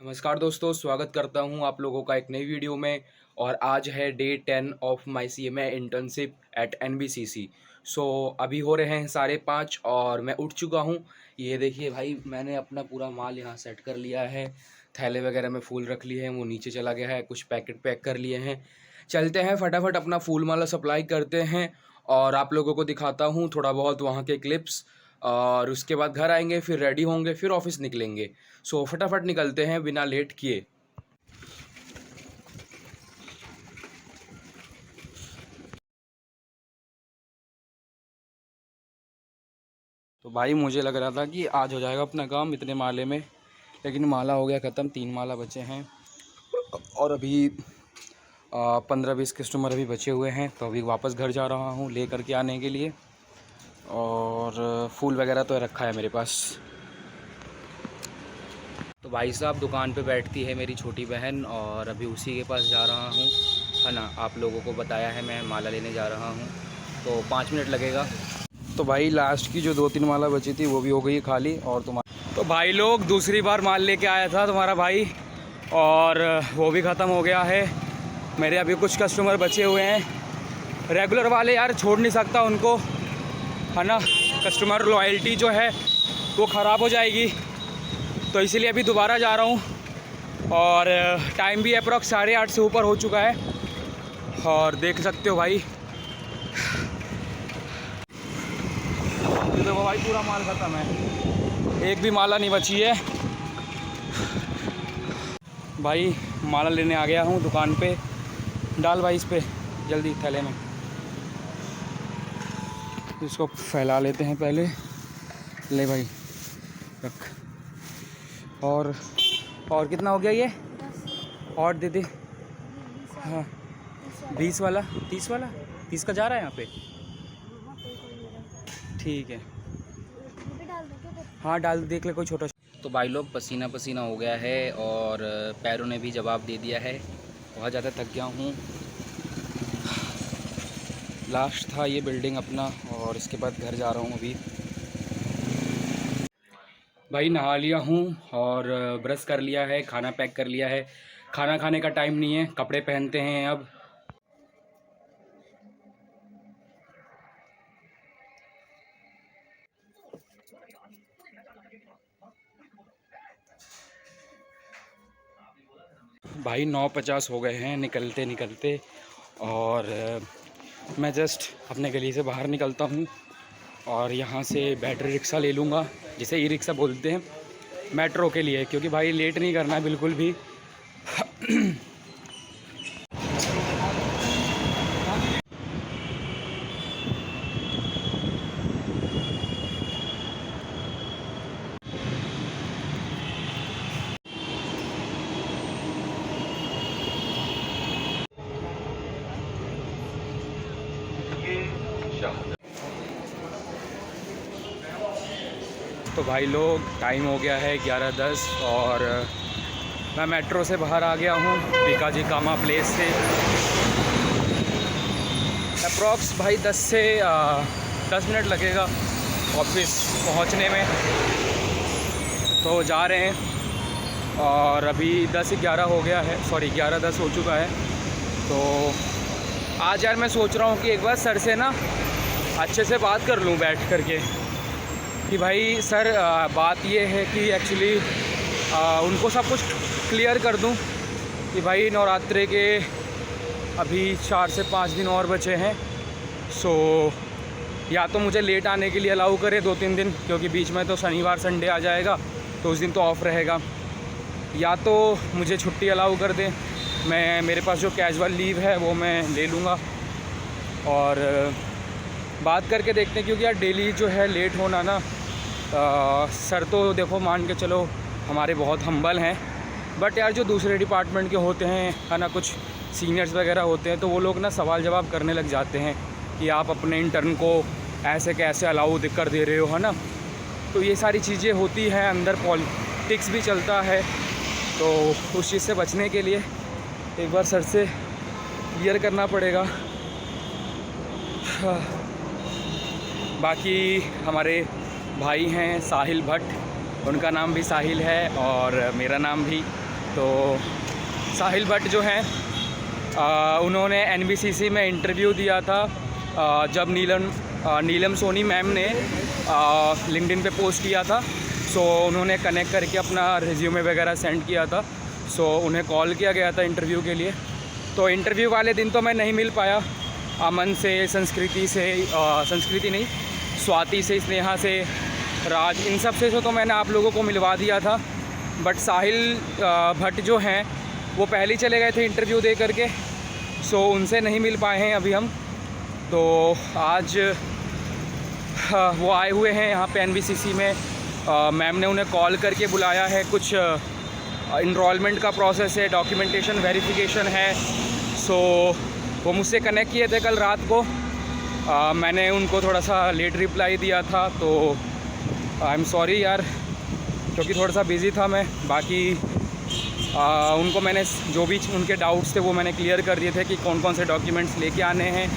नमस्कार दोस्तों, स्वागत करता हूं आप लोगों का एक नई वीडियो में। और आज है day 10 of my CMA internship at NBCC। सो अभी हो रहे हैं 5:30 और मैं उठ चुका हूं। ये देखिए भाई, मैंने अपना पूरा माल यहाँ सेट कर लिया है। थैले वगैरह में फूल रख लिए हैं, वो नीचे चला गया है। कुछ पैकेट पैक कर लिए हैं। चलते हैं फटाफट अपना फूल माला सप्लाई करते हैं और आप लोगों को दिखाता हूँ थोड़ा बहुत वहाँ के क्लिप्स। और उसके बाद घर आएंगे, फिर रेडी होंगे, फिर ऑफिस निकलेंगे। सो फटाफट निकलते हैं बिना लेट किए। तो भाई मुझे लग रहा था कि आज हो जाएगा अपना काम इतने माले में, लेकिन माला हो गया ख़त्म। 3 माला बचे हैं और अभी 15-20 कस्टमर अभी बचे हुए हैं। तो अभी वापस घर जा रहा हूँ ले करके आने के लिए। और फूल वगैरह तो रखा है मेरे पास। तो भाई साहब, दुकान पे बैठती है मेरी छोटी बहन और अभी उसी के पास जा रहा हूँ, है ना। आप लोगों को बताया है मैं माला लेने जा रहा हूँ, तो 5 मिनट लगेगा। तो भाई लास्ट की जो 2-3 माला बची थी वो भी हो गई खाली। और तुम्हारा तो भाई लोग दूसरी बार माल लेके आया था तुम्हारा भाई, और वो भी ख़त्म हो गया है। मेरे अभी कुछ कस्टमर बचे हुए हैं। रेगुलर वाले यार छोड़ नहीं सकता उनको, है ना। कस्टमर लॉयल्टी जो है वो ख़राब हो जाएगी, तो इसीलिए अभी दोबारा जा रहा हूँ। और टाइम भी अप्रॉक्स 8:30 से ऊपर हो चुका है। और देख सकते हो भाई, देखो भाई पूरा माल ख़त्म है, एक भी माला नहीं बची है। भाई माला लेने आ गया हूँ दुकान पे। डाल भाई इस पे जल्दी थैले में, इसको फैला लेते हैं पहले। ले भाई रख। और कितना हो गया ये? और दे दे। हाँ 20 वाला, 30 वाला, 30 का जा रहा है यहाँ पे। ठीक है, हाँ डाल देख ले कोई छोटा। तो भाई लोग पसीना पसीना हो गया है और पैरों ने भी जवाब दे दिया है। बहुत ज़्यादा थक गया हूँ। लास्ट था ये बिल्डिंग अपना, और इसके बाद घर जा रहा हूँ अभी। भाई नहा लिया हूँ और ब्रश कर लिया है, खाना पैक कर लिया है। खाना खाने का टाइम नहीं है, कपड़े पहनते हैं अब। भाई 9:50 हो गए हैं निकलते निकलते। और मैं जस्ट अपने गली से बाहर निकलता हूँ और यहाँ से बैटरी रिक्शा ले लूँगा, जिसे ई रिक्शा बोलते हैं, मेट्रो के लिए। क्योंकि भाई लेट नहीं करना है बिल्कुल भी। तो भाई लोग टाइम हो गया है 11:10 और मैं मेट्रो से बाहर आ गया हूँ बीकाजी कामा प्लेस से। अप्रॉक्स भाई 10 मिनट लगेगा ऑफिस पहुँचने में। तो जा रहे हैं और अभी 10:11 हो गया है, सॉरी 11:10 हो चुका है। तो आज यार मैं सोच रहा हूँ कि एक बार सर से ना अच्छे से बात कर लूँ बैठ करके, कि भाई सर बात ये है कि एक्चुअली उनको सब कुछ क्लियर कर दूं कि भाई नवरात्रे के अभी 4 से 5 दिन और बचे हैं। सो या तो मुझे लेट आने के लिए अलाउ करे 2-3 दिन, क्योंकि बीच में तो शनिवार संडे आ जाएगा, तो उस दिन तो ऑफ़ रहेगा। या तो मुझे छुट्टी अलाउ कर दें, मेरे पास जो कैजुअल लीव है वो मैं ले लूँगा। और बात करके देखते हैं, क्योंकि यार डेली जो है लेट होना ना, सर तो देखो मान के चलो हमारे बहुत हम्बल हैं, बट यार जो दूसरे डिपार्टमेंट के होते हैं, है ना, कुछ सीनियर्स वगैरह होते हैं, तो वो लोग ना सवाल जवाब करने लग जाते हैं कि आप अपने इंटर्न को ऐसे कैसे अलाउ कर दे रहे हो, है ना। तो ये सारी चीज़ें होती हैं, अंदर पॉलिटिक्स भी चलता है। तो उस चीज़ से बचने के लिए एक बार सर से क्लियर करना पड़ेगा। बाकी हमारे भाई हैं साहिल भट्ट, उनका नाम भी साहिल है और मेरा नाम भी तो साहिल भट्ट जो हैं उन्होंने NBCC में इंटरव्यू दिया था जब नीलम सोनी मैम ने लिंक्डइन पे पोस्ट किया था। सो उन्होंने कनेक्ट करके अपना रिज्यूमे वगैरह सेंड किया था। सो उन्हें कॉल किया गया था इंटरव्यू के लिए। तो इंटरव्यू वाले दिन तो मैं नहीं मिल पाया। अमन से, संस्कृति नहीं, स्वाति से, स्नेहा से, राज, इन सब से तो मैंने आप लोगों को मिलवा दिया था। बट साहिल भट्ट जो हैं वो पहले ही चले गए थे इंटरव्यू दे करके। सो उनसे नहीं मिल पाए हैं अभी हम। तो आज वो आए हुए हैं यहाँ पे NBCC में। मैम ने उन्हें कॉल करके बुलाया है। कुछ इनरोलमेंट का प्रोसेस है, डॉक्यूमेंटेशन वेरिफिकेशन है। सो वो मुझसे कनेक्ट किए थे कल रात को। मैंने उनको थोड़ा सा लेट रिप्लाई दिया था, तो आई एम सॉरी यार, क्योंकि थोड़ा सा बिज़ी था मैं। बाकी उनको मैंने जो भी उनके डाउट्स थे वो मैंने क्लियर कर दिए थे कि कौन कौन से डॉक्यूमेंट्स लेके आने हैं।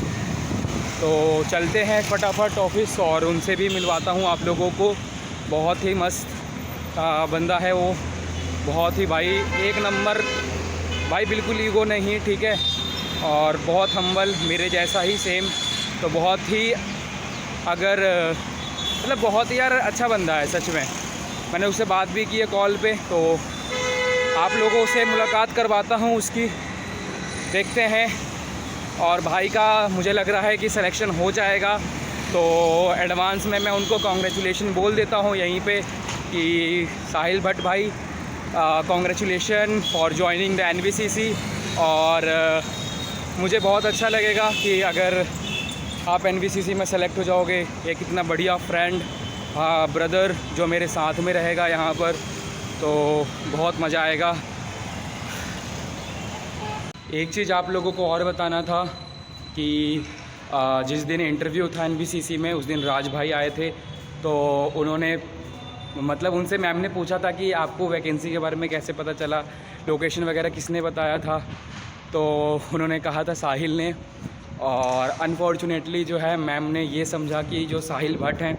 तो चलते हैं फटाफट ऑफिस और उनसे भी मिलवाता हूँ आप लोगों को। बहुत ही मस्त बंदा है वो, बहुत ही भाई एक नंबर भाई, बिल्कुल ईगो नहीं, ठीक है, और बहुत हम्बल, मेरे जैसा ही सेम। तो बहुत ही मतलब बहुत ही यार अच्छा बंदा है सच में। मैंने उससे बात भी की है कॉल पे, तो आप लोगों से मुलाकात करवाता हूँ उसकी, देखते हैं। और भाई का मुझे लग रहा है कि सिलेक्शन हो जाएगा। तो एडवांस में मैं उनको कॉन्ग्रेचुलेशन बोल देता हूँ यहीं पे कि साहिल भट्ट भाई congratulation for joining the NBCC। और मुझे बहुत अच्छा लगेगा कि अगर आप NBCC में सेलेक्ट हो जाओगे। एक इतना बढ़िया फ्रेंड, ब्रदर जो मेरे साथ में रहेगा यहाँ पर, तो बहुत मज़ा आएगा। एक चीज़ आप लोगों को और बताना था कि जिस दिन इंटरव्यू था NBCC में, उस दिन राज भाई आए थे। तो उन्होंने मतलब उनसे मैम ने पूछा था कि आपको वैकेंसी के बारे में कैसे पता चला, लोकेशन वगैरह किसने बताया था। तो उन्होंने कहा था साहिल ने। और अनफॉर्चुनेटली जो है मैम ने ये समझा कि जो साहिल भट्ट हैं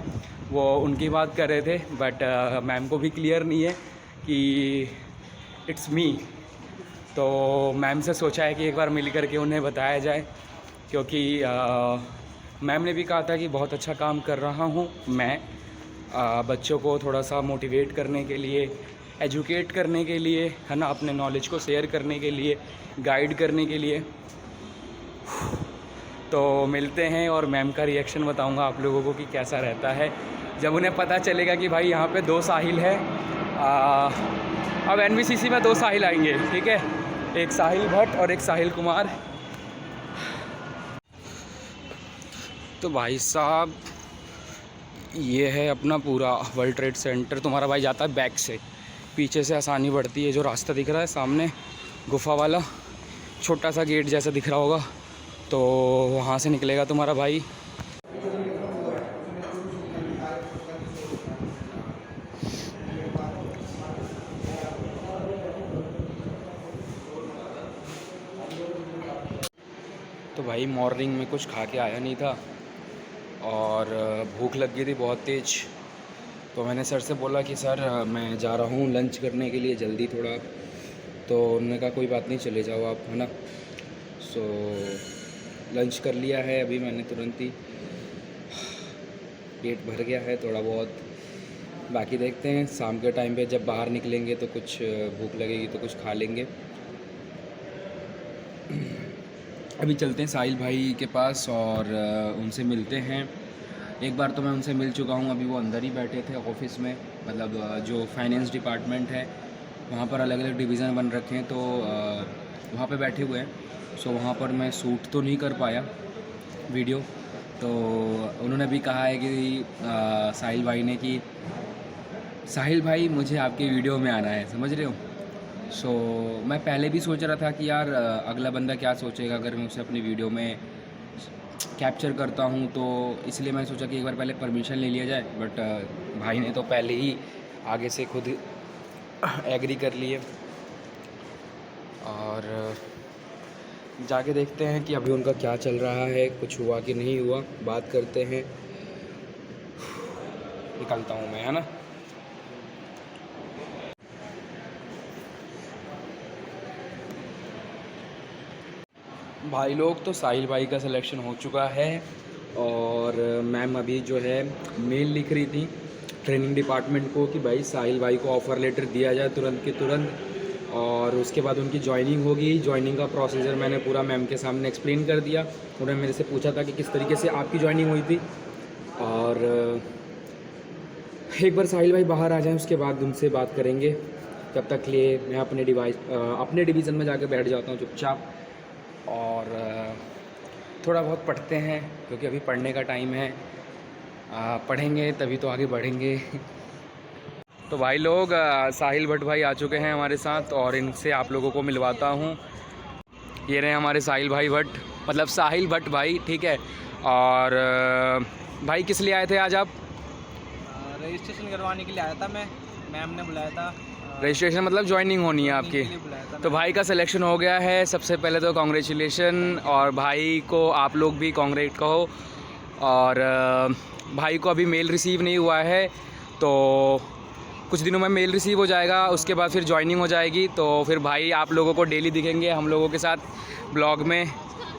वो उनकी बात कर रहे थे। बट मैम को भी क्लियर नहीं है कि इट्स मी। तो मैम से सोचा है कि एक बार मिल करके उन्हें बताया जाए, क्योंकि मैम ने भी कहा था कि बहुत अच्छा काम कर रहा हूँ मैं, बच्चों को थोड़ा सा मोटिवेट करने के लिए, एजुकेट करने के लिए, है ना, अपने नॉलेज को शेयर करने के लिए, गाइड करने के लिए। तो मिलते हैं और मैम का रिएक्शन बताऊंगा आप लोगों को कि कैसा रहता है जब उन्हें पता चलेगा कि भाई यहाँ पे 2 साहिल है। अब NBCC में 2 साहिल आएंगे, ठीक है, एक साहिल भट्ट और एक साहिल कुमार। तो भाई साहब ये है अपना पूरा वर्ल्ड ट्रेड सेंटर। तुम्हारा भाई जाता है बैक से, पीछे से आसानी बढ़ती है। जो रास्ता दिख रहा है सामने गुफा वाला, छोटा सा गेट जैसा दिख रहा होगा, तो वहाँ से निकलेगा तुम्हारा भाई। तो भाई मॉर्निंग में कुछ खा के आया नहीं था और भूख लग गई थी बहुत तेज़। तो मैंने सर से बोला कि सर मैं जा रहा हूँ लंच करने के लिए जल्दी थोड़ा। तो उन्होंने कहा कोई बात नहीं, चले जाओ आप, है ना। सो लंच कर लिया है अभी मैंने तुरंत ही, पेट भर गया है थोड़ा बहुत। बाकी देखते हैं शाम के टाइम पे जब बाहर निकलेंगे तो कुछ भूख लगेगी तो कुछ खा लेंगे। अभी चलते हैं साहिल भाई के पास और उनसे मिलते हैं। एक बार तो मैं उनसे मिल चुका हूँ, अभी वो अंदर ही बैठे थे ऑफिस में, मतलब जो फाइनेंस डिपार्टमेंट है वहाँ पर अलग अलग डिवीज़न बन रखे हैं, तो वहाँ पे बैठे हुए हैं। सो वहाँ पर मैं शूट तो नहीं कर पाया वीडियो। तो उन्होंने भी कहा है कि साहिल भाई ने कि साहिल भाई मुझे आपके वीडियो में आना है, समझ रहे हो। सो मैं पहले भी सोच रहा था कि यार अगला बंदा क्या सोचेगा अगर मैं उसे अपनी वीडियो में कैप्चर करता हूँ, तो इसलिए मैंने सोचा कि एक बार पहले परमिशन ले लिया जाए। बट भाई ने तो पहले ही आगे से खुद एग्री कर लिए। और जाके देखते हैं कि अभी उनका क्या चल रहा है, कुछ हुआ कि नहीं हुआ, बात करते हैं। निकलता हूँ मैं, है ना। भाई लोग, तो साहिल भाई का सिलेक्शन हो चुका है और मैम अभी जो है मेल लिख रही थी ट्रेनिंग डिपार्टमेंट को कि भाई साहिल भाई को ऑफ़र लेटर दिया जाए तुरंत के तुरंत, और उसके बाद उनकी जॉइनिंग होगी। जॉइनिंग का प्रोसीजर मैंने पूरा मैम के सामने एक्सप्लेन कर दिया। उन्होंने मेरे से पूछा था कि किस तरीके से आपकी जॉइनिंग हुई थी, और एक बार साहिल भाई बाहर आ जाएं उसके बाद उनसे बात करेंगे। तब तक के लिए मैं अपने डिवीज़न में जाकर बैठ जाता हूँ चुपचाप, और थोड़ा बहुत पढ़ते हैं क्योंकि अभी पढ़ने का टाइम है। पढ़ेंगे तभी तो आगे बढ़ेंगे। तो भाई लोग, साहिल भट्ट भाई आ चुके हैं हमारे साथ और इनसे आप लोगों को मिलवाता हूँ। ये रहे हमारे साहिल भाई भट्ट, मतलब साहिल भट्ट भाई, ठीक है। और भाई किस लिए आए थे आज आप? रजिस्ट्रेशन करवाने के लिए आया था मैं, मैम ने बुलाया था। रजिस्ट्रेशन मतलब ज्वाइनिंग होनी है आपकी? तो भाई का सिलेक्शन हो गया है। सबसे पहले तो कॉन्ग्रेचुलेशन, और भाई को आप लोग भी कॉन्ग्रेट कहो। और भाई को अभी मेल रिसीव नहीं हुआ है, तो कुछ दिनों में मेल रिसीव हो जाएगा, उसके बाद फिर ज्वाइनिंग हो जाएगी। तो फिर भाई आप लोगों को डेली दिखेंगे हम लोगों के साथ ब्लॉग में।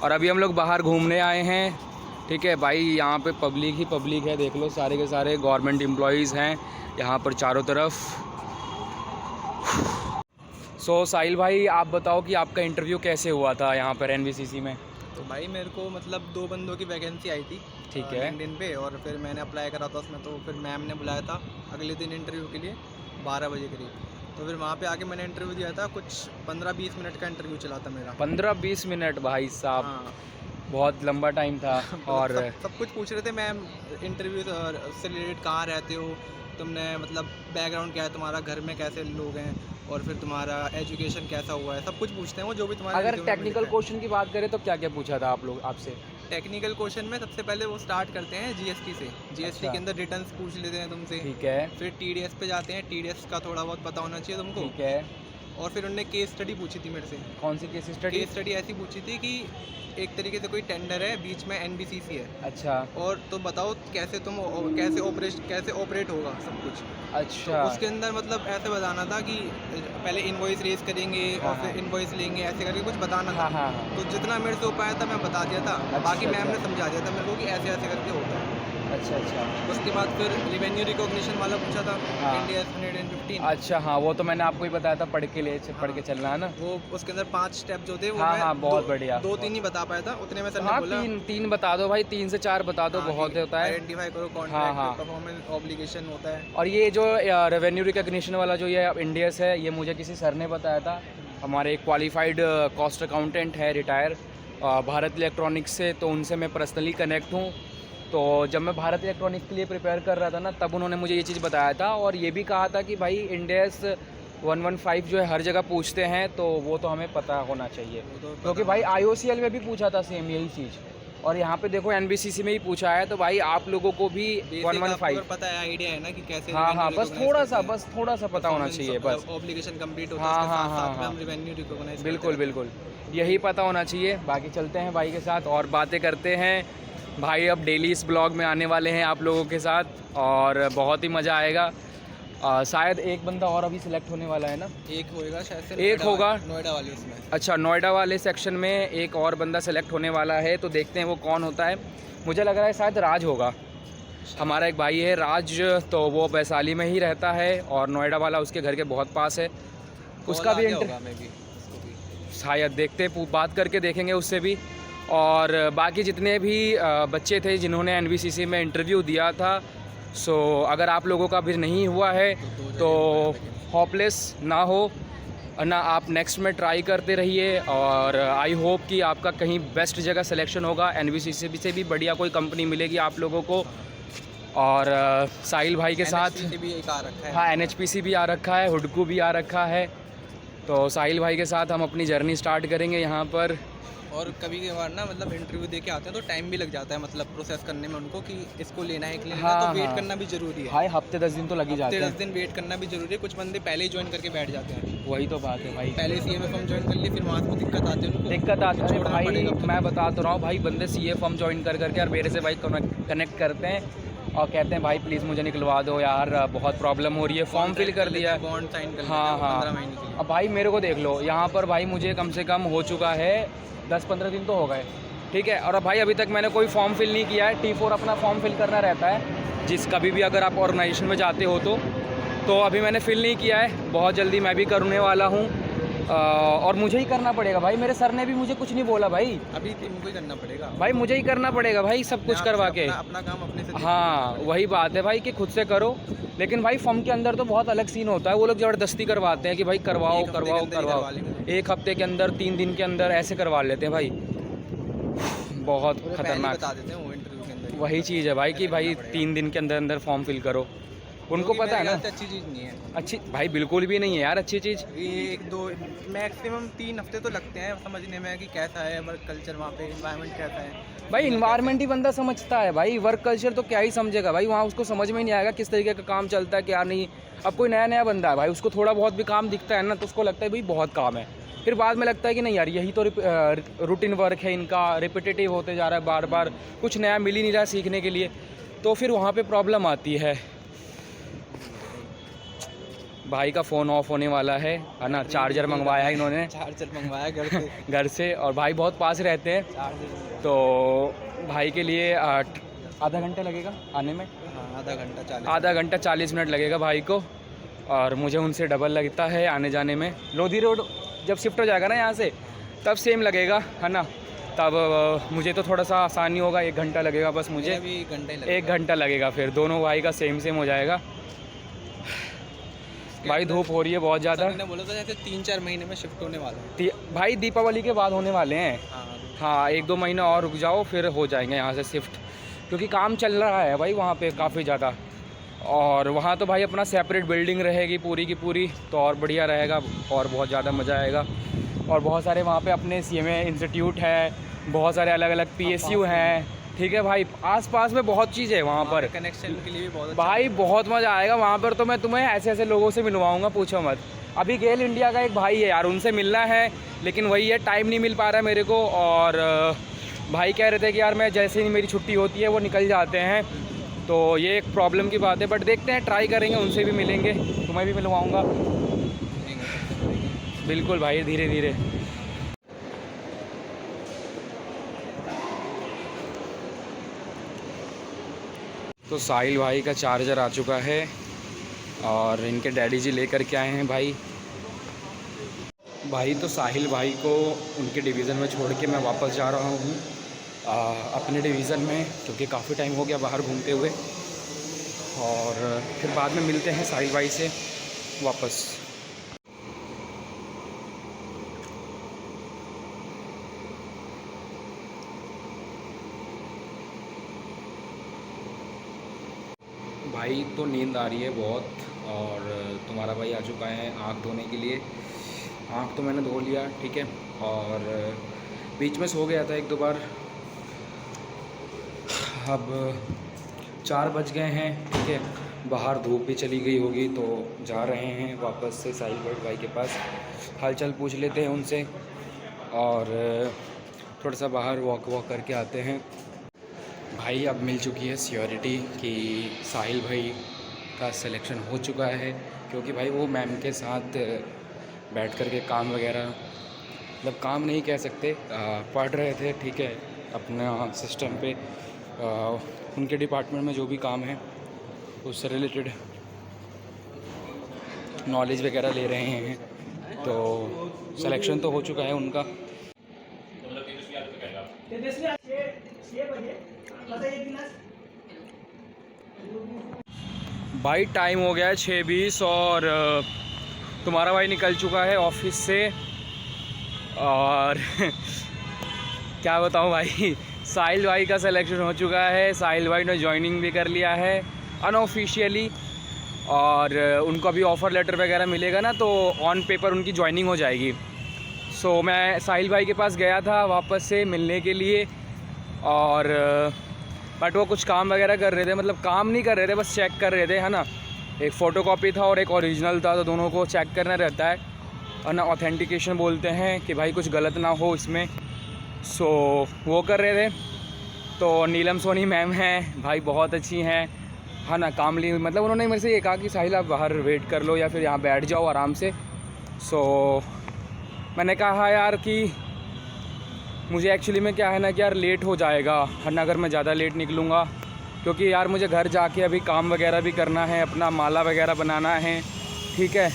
और अभी हम लोग बाहर घूमने आए हैं, ठीक है भाई। यहाँ पे पब्लिक ही पब्लिक है, देख लो, सारे के सारे गवर्नमेंट एम्प्लॉयज़ हैं यहाँ पर चारों तरफ। सो साहिल भाई, आप बताओ कि आपका इंटरव्यू कैसे हुआ था यहाँ पर NBCC में? तो भाई मेरे को मतलब 2 बंदों की वैकेंसी आई थी, ठीक है, लिंक्डइन पे, और फिर मैंने अप्लाई करा था उसमें। तो फिर मैम ने बुलाया था अगले दिन इंटरव्यू के लिए 12 बजे करीब। तो फिर वहाँ पे आके मैंने इंटरव्यू दिया था। कुछ 15-20 मिनट का इंटरव्यू चला था मेरा। 15-20 मिनट भाई साहब, हाँ। बहुत लंबा टाइम था। और सब कुछ पूछ रहे थे मैम, इंटरव्यू से रिलेटेड, कहाँ रहते हो तुमने, मतलब बैकग्राउंड क्या है तुम्हारा, घर में कैसे लोग हैं, और फिर तुम्हारा एजुकेशन कैसा हुआ है, सब कुछ पूछते हैं वो, जो भी तुम्हारा। अगर टेक्निकल क्वेश्चन की बात करें तो क्या क्या पूछा था आप लोग आपसे? टेक्निकल क्वेश्चन में सबसे पहले वो स्टार्ट करते हैं GST से। GST के अंदर रिटर्न्स पूछ लेते हैं तुमसे, ठीक है। फिर TDS पे जाते हैं, TDS का थोड़ा बहुत पता होना चाहिए तुमको, ठीक है। और फिर उन्होंने केस स्टडी पूछी थी मेरे से। कौन सी केस स्टडी? केस स्टडी ऐसी पूछी थी कि एक तरीके से कोई टेंडर है, बीच में NBCC है, अच्छा, और तो बताओ कैसे कैसे ऑपरेट होगा सब कुछ। अच्छा। तो उसके अंदर मतलब ऐसे बताना था कि पहले इनवॉइस रेज करेंगे और फिर इनवॉइस लेंगे, ऐसे करके कुछ बताना था। हाँ। तो जितना मेरे से हो पाया था मैं बता दिया था। बाकी मैम ने समझा दिया था मेरे को कि ऐसे ऐसे करके होता है। अच्छा। उसके बाद फिर रेवेन्यू रिकॉग्निशन वाला पूछा था, हाँ। इंडिया 115। अच्छा, हाँ, वो तो मैंने आपको ही बताया था, पढ़ के चलना है ना। वो उसके अंदर 5 स्टेप जो थे वो हाँ, बहुत बढ़िया। 2-3 ही बता पाया था, उतने में सर ने बोला। तीन बता दो भाई, 3 से 4 बता दो, बहुत होता है। आइडेंटिफाई करो कॉन्ट्रैक्ट, परफॉर्मेंस ऑब्लिगेशन होता है। और ये जो रेवेन्यू रिकॉग्निशन वाला जो ये इंडियस है, ये मुझे किसी सर ने बताया था, हमारे एक क्वालिफाइड कॉस्ट अकाउंटेंट है, रिटायर भारत इलेक्ट्रॉनिक्स से, तो उनसे मैं पर्सनली कनेक्ट हूँ। तो जब मैं भारत इलेक्ट्रॉनिक्स के लिए प्रिपेयर कर रहा था ना, तब उन्होंने मुझे ये चीज़ बताया था, और ये भी कहा था कि भाई इंडियस 115 जो है हर जगह पूछते हैं, तो वो तो हमें पता होना चाहिए। क्योंकि भाई IOCL में भी पूछा था सेम यही चीज़, और यहाँ पे देखो NBCC में ही पूछा है। तो भाई आप लोगों को भी 115 पता है, आइडिया है ना कि कैसे। हाँ, बस थोड़ा सा पता होना चाहिए, बस ऑब्लिगेशन कंप्लीट होता है, हाँ, हम रेवेन्यू रिकॉग्नाइज। बिल्कुल यही पता होना चाहिए। बाकी चलते हैं भाई के साथ और बातें करते हैं। भाई अब डेली इस ब्लॉग में आने वाले हैं आप लोगों के साथ, और बहुत ही मज़ा आएगा। शायद एक बंदा और अभी सिलेक्ट होने वाला है ना? एक होएगा शायद से, एक होगा नोएडा वाले इसमें। अच्छा, नोएडा वाले सेक्शन में एक और बंदा सेलेक्ट होने वाला है, तो देखते हैं वो कौन होता है। मुझे लग रहा है शायद राज होगा। हमारा एक भाई है राज, तो वो वैशाली में ही रहता है, और नोएडा वाला उसके घर के बहुत पास है। उसका भी शायद देखते हैं, बात करके देखेंगे उससे भी। और बाकी जितने भी बच्चे थे जिन्होंने NBCC में इंटरव्यू दिया था, सो अगर आप लोगों का भी नहीं हुआ है तो होपलेस ना हो ना, आप नेक्स्ट में ट्राई करते रहिए। और आई होप कि आपका कहीं बेस्ट जगह सिलेक्शन होगा, NBCC से भी बढ़िया कोई कंपनी मिलेगी आप लोगों को। और साहिल भाई के साथ भी एक आ रखा है। हाँ, NHPC भी आ रखा है, हुडकू भी आ रखा है। तो साहिल भाई के साथ हम अपनी जर्नी स्टार्ट करेंगे यहाँ पर। और कभी कभार ना मतलब इंटरव्यू दे के आते हैं तो टाइम भी लग जाता है, मतलब प्रोसेस करने में उनको कि इसको लेना है कि लेना है, तो वेट करना भी जरूरी है। भाई हफ्ते 10 दिन तो लग ही जाते हैं। 10 दिन वेट करना भी जरूरी है। कुछ बंदे पहले ही ज्वाइन करके बैठ जाते हैं। वही तो बात है भाई, पहले CA फॉर्म ज्वाइन कर लिए, फिर वहाँ से दिक्कत आती है उनको, दिक्कत आती है भाई। मैं बता तो रहा हूँ भाई, बंदे CA फॉर्म ज्वाइन कर करके और मेरे से भाई कनेक्ट करते हैं, और कहते हैं भाई प्लीज़ मुझे निकलवा दो यार, बहुत प्रॉब्लम हो रही है, फॉर्म फिल कर दिया है। बॉन्ड साइन कर हाँ लेते हैं 15 हाँ। महीने के लिए। अब भाई मेरे को देख लो, यहाँ पर भाई मुझे कम से कम हो चुका है 10-15 दिन तो हो गए, ठीक है। और अब भाई अभी तक मैंने कोई फॉर्म फिल नहीं किया है। T4 अपना फॉर्म फिल करना रहता है, जिस कभी भी अगर आप ऑर्गेनाइजेशन में जाते हो तो अभी मैंने फ़िल नहीं किया है। बहुत जल्दी मैं भी करने वाला हूँ और मुझे ही करना पड़ेगा भाई। मेरे सर ने भी मुझे कुछ नहीं बोला भाई, अभी तुमको ही करना पड़ेगा भाई मुझे ही करना पड़ेगा भाई सब कुछ करवा के। अपना काम अपने से हाँ वही बात है भाई कि खुद से करो। लेकिन भाई फॉर्म के अंदर तो बहुत अलग सीन होता है, वो लोग ज़बरदस्ती करवाते हैं कि भाई करवाओ करवाओ करवाओ, एक हफ्ते के अंदर 3 दिन के अंदर ऐसे करवा लेते हैं भाई, बहुत खतरनाक। बता देते हैं वो इंटरव्यू के अंदर। वही चीज़ है भाई कि भाई 3 दिन के अंदर अंदर फॉर्म फिल करो, उनको पता है ना। अच्छी चीज़ नहीं है अच्छी भाई बिल्कुल भी नहीं है यार अच्छी चीज़। ये 1-2 मैक्सिमम 3 हफ्ते तो लगते हैं समझने में कि कैसा है वर्क कल्चर वहाँ पे, इन्वायरमेंट कैसा है। भाई इन्वायरमेंट ही बंदा समझता है भाई, वर्क कल्चर तो क्या ही समझेगा भाई, वहाँ उसको समझ में ही नहीं आएगा किस तरीके का काम चलता है क्या नहीं। अब कोई नया नया बंदा है भाई, उसको थोड़ा बहुत भी काम दिखता है ना तो उसको लगता है भाई बहुत काम है, फिर बाद में लगता है कि नहीं यार यही तो रूटीन वर्क है इनका, रिपीटेटिव होते जा रहा है, बार बार कुछ नया मिल ही नहीं रहा सीखने के लिए, तो फिर वहाँ पे प्रॉब्लम आती है। भाई का फ़ोन ऑफ होने वाला है ना, चार्जर मंगवाया है इन्होंने, चार्जर मंगवाया घर से घर से, और भाई बहुत पास रहते हैं चार्जर। तो भाई के लिए आधा घंटा लगेगा आने में, हाँ आधा घंटा 40 मिनट लगेगा भाई को, और मुझे उनसे डबल लगता है आने जाने में। लोधी रोड जब शिफ्ट हो जाएगा ना यहाँ से तब सेम लगेगा है ना, तब मुझे तो थोड़ा सा आसानी होगा, 1 घंटा लगेगा बस मुझे, अभी 1 घंटा लगेगा, फिर दोनों भाई का सेम सेम हो जाएगा। भाई धूप हो रही है बहुत ज़्यादा। मैंने बोला था जैसे 3-4 महीने में शिफ्ट होने वाला है भाई दीपावली के बाद होने वाले हैं। हाँ 1-2 महीना और रुक जाओ फिर हो जाएंगे यहाँ से शिफ्ट, क्योंकि काम चल रहा है भाई वहाँ पे काफ़ी ज़्यादा, और वहाँ तो भाई अपना सेपरेट बिल्डिंग रहेगी पूरी की पूरी, तो और बढ़िया रहेगा और बहुत ज़्यादा मज़ा आएगा। और बहुत सारे वहाँ पे अपने CMA इंस्टीट्यूट है, बहुत सारे अलग अलग PSU हैं, ठीक है भाई, आसपास में बहुत चीज़ है वहाँ पर, कनेक्शन के लिए भी बहुत भाई बहुत मज़ा आएगा वहाँ पर। तो मैं तुम्हें ऐसे ऐसे लोगों से मिलवाऊँगा पूछो मत। अभी गेल इंडिया का एक भाई है यार, उनसे मिलना है, लेकिन वही है टाइम नहीं मिल पा रहा है मेरे को, और भाई कह रहे थे कि यार मैं जैसे ही मेरी छुट्टी होती है वो निकल जाते हैं, तो ये एक प्रॉब्लम की बात है, बट देखते हैं ट्राई करेंगे, उनसे भी मिलेंगे, तुम्हें भी मिलवाऊँगा बिल्कुल भाई धीरे धीरे। तो साहिल भाई का चार्जर आ चुका है और इनके डैडी जी लेकर के आए हैं भाई। तो साहिल भाई को उनके डिवीज़न में छोड़ के मैं वापस जा रहा हूँ अपने डिवीज़न में, क्योंकि काफ़ी टाइम हो गया बाहर घूमते हुए, और फिर बाद में मिलते हैं साहिल भाई से वापस। भाई तो नींद आ रही है बहुत, और तुम्हारा भाई आ चुका है आँख धोने के लिए। आँख तो मैंने धो लिया ठीक है, और बीच में सो गया था 1-2 बार। अब 4 बज गए हैं ठीक है, बाहर धूप भी चली गई होगी, तो जा रहे हैं वापस से साहिल भाई के पास, हालचाल पूछ लेते हैं उनसे, और थोड़ा सा बाहर वॉक करके आते हैं। भाई अब मिल चुकी है सियोरिटी कि साहिल भाई का सिलेक्शन हो चुका है, क्योंकि भाई वो मैम के साथ बैठ कर के काम वगैरह, मतलब काम नहीं कह सकते, पढ़ रहे थे ठीक है अपना सिस्टम पे, उनके डिपार्टमेंट में जो भी काम है उससे रिलेटेड नॉलेज वगैरह ले रहे हैं, तो सिलेक्शन तो हो चुका है उनका। भाई टाइम हो गया है 6:20 और तुम्हारा भाई निकल चुका है ऑफिस से, और क्या बताऊं भाई, साहिल भाई का सिलेक्शन हो चुका है, साहिल भाई ने ज्वाइनिंग भी कर लिया है अनऑफिशियली, और उनको अभी ऑफ़र लेटर वगैरह मिलेगा ना, तो ऑन पेपर उनकी ज्वाइनिंग हो जाएगी। सो मैं साहिल भाई के पास गया था वापस से मिलने के लिए, और बट वो कुछ काम वगैरह कर रहे थे, मतलब काम नहीं कर रहे थे, बस चेक कर रहे थे है ना, एक फ़ोटोकॉपी था और एक ओरिजिनल था, तो दोनों को चेक करना रहता है, और ना ऑथेंटिकेशन बोलते हैं कि भाई कुछ गलत ना हो इसमें। सो वो कर रहे थे। तो नीलम सोनी मैम हैं भाई, बहुत अच्छी हैं, हाँ ना, कामली, मतलब उन्होंने मेरे से ये कहा कि साहिल आप बाहर वेट कर लो या फिर यहाँ बैठ जाओ आराम से। सो मैंने कहा यार कि मुझे एक्चुअली में क्या है ना कि यार लेट हो जाएगा, है ना, अगर मैं ज़्यादा लेट निकलूँगा, क्योंकि यार मुझे घर जाके अभी काम वगैरह भी करना है, अपना माला वगैरह बनाना है, ठीक है।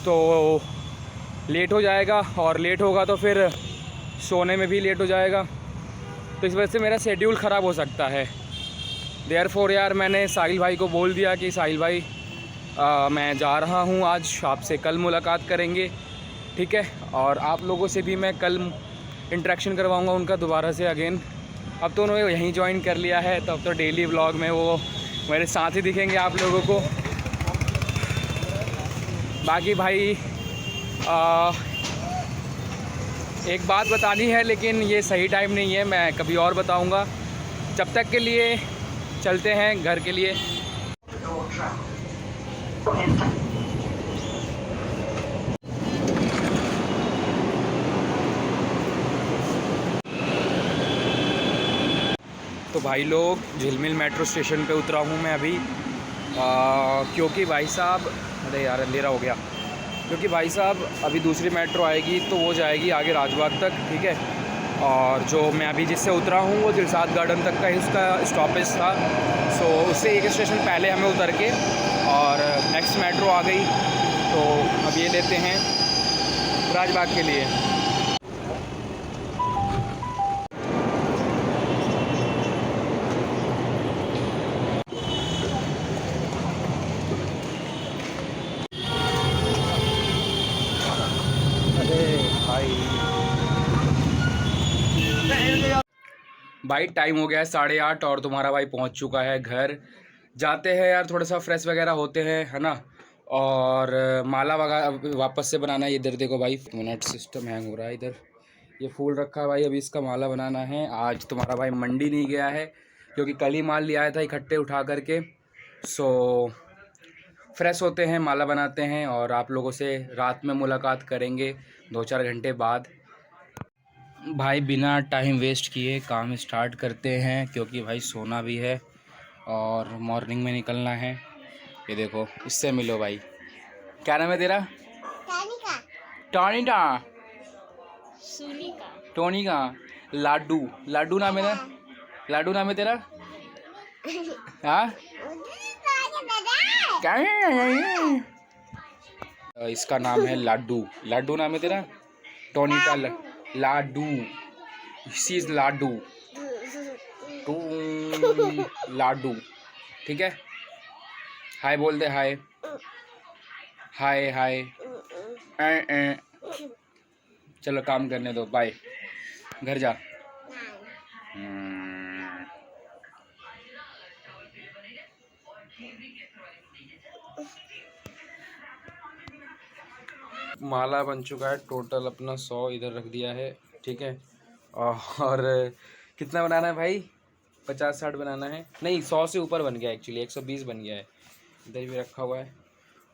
तो लेट हो जाएगा और लेट होगा तो फिर सोने में भी लेट हो जाएगा, तो इस वजह से मेरा शेड्यूल ख़राब हो सकता है। देयरफॉर यार मैंने साहिल भाई को बोल दिया कि साहिल भाई मैं जा रहा हूँ आज, आपसे कल मुलाकात करेंगे, ठीक है। और आप लोगों से भी मैं कल इंटरेक्शन करवाऊँगा उनका दोबारा से अगेन। अब तो उन्होंने यहीं ज्वाइन कर लिया है, तो अब तो डेली व्लॉग में वो मेरे साथ ही दिखेंगे आप लोगों को। बाकी भाई एक बात बतानी है, लेकिन ये सही टाइम नहीं है, मैं कभी और बताऊंगा। जब तक के लिए चलते हैं घर के लिए। तो भाई लोग, झिलमिल मेट्रो स्टेशन पे उतरा हूँ मैं अभी, क्योंकि भाई साहब, अरे यार अंधेरा हो गया, क्योंकि भाई साहब अभी दूसरी मेट्रो आएगी तो वो जाएगी आगे राजबाग तक, ठीक है। और जो मैं अभी जिससे उतरा हूँ वो दिलशाद गार्डन तक का ही उसका स्टॉपेज था। सो उससे एक स्टेशन पहले हमें उतर के और नेक्स्ट मेट्रो आ गई, तो अब ये लेते हैं राजबाग के लिए। भाई टाइम हो गया है 8:30 और तुम्हारा भाई पहुंच चुका है घर। जाते हैं यार, थोड़ा सा फ्रेश वगैरह होते हैं, है ना। और माला वगैरह वापस से बनाना है। इधर देखो भाई, मिनट सिस्टम हैंग हो रहा है। इधर ये फूल रखा है भाई, अभी इसका माला बनाना है। आज तुम्हारा भाई मंडी नहीं गया है क्योंकि कल ही माल ले आया था इकट्ठे उठा करके। सो फ्रेश होते हैं, माला बनाते हैं और आप लोगों से रात में मुलाकात करेंगे 2-4 घंटे बाद। भाई बिना टाइम वेस्ट किए काम स्टार्ट करते हैं, क्योंकि भाई सोना भी है और मॉर्निंग में निकलना है। ये देखो, इससे मिलो भाई। क्या नाम है तेरा? टॉनी का टोनी का लाडू। लाडू नाम है ना? लाडू नाम है तेरा? हाँ, क्या है? इसका नाम है लाडू। लाडू नाम है तेरा? टोनी का लाडू। शी इज लाडू टू लाडू, ठीक है। हाय बोल दे, हाय हाय हाय। चलो काम करने दो, बाय, घर जा। माला बन चुका है टोटल अपना 100 इधर रख दिया है, ठीक है। और कितना बनाना है भाई? 50-60 बनाना है, नहीं 100 से ऊपर बन गया एक्चुअली, 120 बन गया है। इधर भी रखा हुआ है।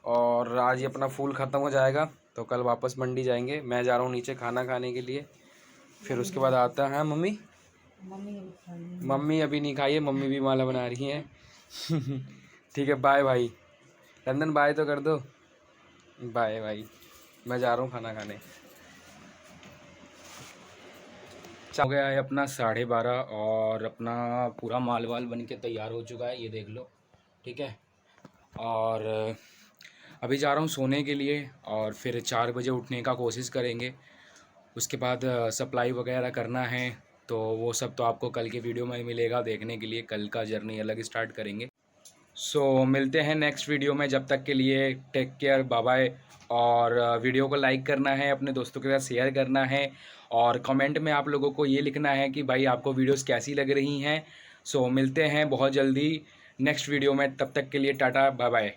और आज ये अपना फूल ख़त्म हो जाएगा तो कल वापस मंडी जाएंगे। मैं जा रहा हूँ नीचे खाना खाने के लिए, फिर उसके बाद आता है। मम्मी मम्मी अभी नहीं खाई है, मम्मी भी माला बना रही है। ठीक है, बाय भाई। लंदन बाय तो कर दो। बाय भाई, मैं जा रहा हूँ खाना खाने। हो गया है अपना 12:30 और अपना पूरा माल वाल बन के तैयार हो चुका है, ये देख लो, ठीक है। और अभी जा रहा हूँ सोने के लिए और फिर 4 बजे उठने का कोशिश करेंगे। उसके बाद सप्लाई वगैरह करना है, तो वो सब तो आपको कल के वीडियो में मिलेगा देखने के लिए। कल का जर्नी अलग स्टार्ट करेंगे। सो मिलते हैं नेक्स्ट वीडियो में, जब तक के लिए टेक केयर, बाय बाय। और वीडियो को लाइक करना है, अपने दोस्तों के साथ शेयर करना है और कमेंट में आप लोगों को ये लिखना है कि भाई आपको वीडियोस कैसी लग रही हैं। सो मिलते हैं बहुत जल्दी नेक्स्ट वीडियो में, तब तक के लिए टाटा बाय बाय।